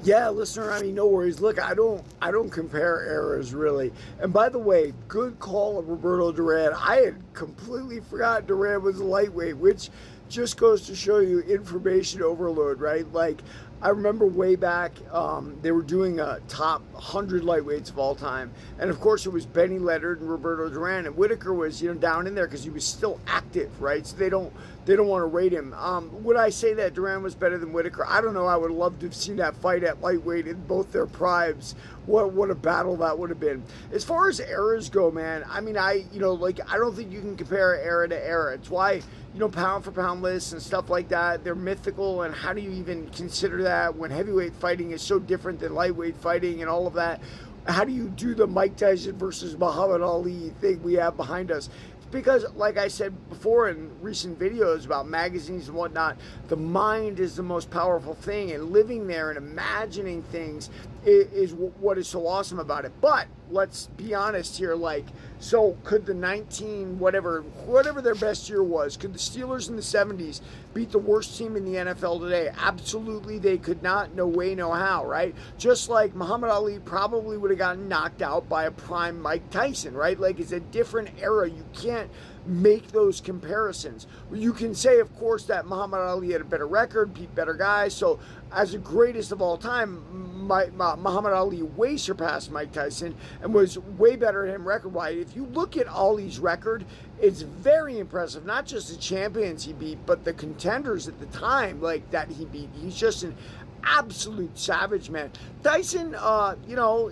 Yeah, listener, I mean, no worries. Look, I don't compare eras really. And by the way, good call of Roberto Duran. I had completely forgot Duran was a lightweight, which just goes to show you information overload, right? Like, I remember way back, they were doing a top 100 lightweights of all time, and of course it was Benny Leonard and Roberto Duran, and Whitaker was down in there because he was still active, right? So they don't want to rate him. Would I say that Duran was better than Whitaker? I don't know. I would love to have seen that fight at lightweight in both their primes. What a battle that would have been. As far as eras go, man, I mean, I don't think you can compare era to era. It's why pound for pound lists and stuff like that, they're mythical. And how do you even consider that when heavyweight fighting is so different than lightweight fighting and all of that? How do you do the Mike Tyson versus Muhammad Ali thing we have behind us? Because, like I said before in recent videos about magazines and whatnot, the mind is the most powerful thing, and living there and imagining things is what is so awesome about it. But let's be honest here, so could the 19 whatever their best year was, could the Steelers in the 70s beat the worst team in the NFL today? Absolutely they could not. No way, no how, right? Just like Muhammad Ali probably would have gotten knocked out by a prime Mike Tyson, right? Like, it's a different era. You can't make those comparisons. You can say, of course, that Muhammad Ali had a better record, beat better guys. So as the greatest of all time, Muhammad Ali way surpassed Mike Tyson and was way better than him record-wise. If you look at Ali's record, it's very impressive. Not just the champions he beat, but the contenders at the time that he beat. He's just an absolute savage, man. Tyson,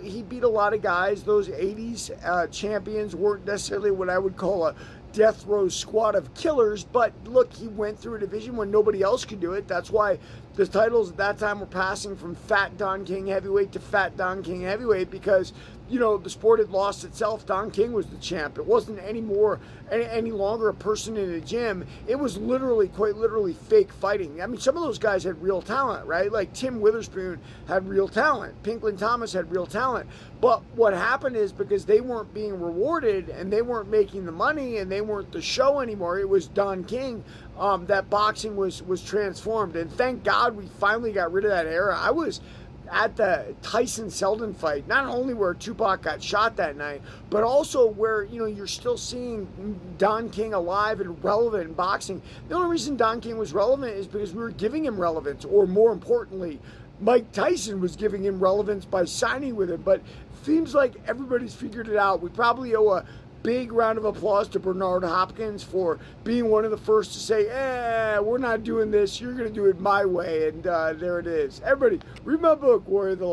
he beat a lot of guys. Those 80s champions weren't necessarily what I would call a death row squad of killers, but look, he went through a division when nobody else could do it. That's why the titles at that time were passing from Fat Don King heavyweight to Fat Don King heavyweight because the sport had lost itself. Don King was the champ. It wasn't any longer a person in a gym. It was quite literally fake fighting. I mean, some of those guys had real talent, right? Like Tim Witherspoon had real talent. Pinklin Thomas had real talent. But what happened is, because they weren't being rewarded and they weren't making the money and they weren't the show anymore, it was Don King, that boxing was transformed. And thank God we finally got rid of that era. I was at the Tyson Selden fight, not only where Tupac got shot that night, but also where you're still seeing Don King alive and relevant in boxing. The only reason Don King was relevant is because we were giving him relevance, or more importantly, Mike Tyson was giving him relevance by signing with him. But seems like everybody's figured it out. We probably owe a big round of applause to Bernard Hopkins for being one of the first to say, we're not doing this, you're going to do it my way. And there it is. Everybody, read my book, Warrior of the Light.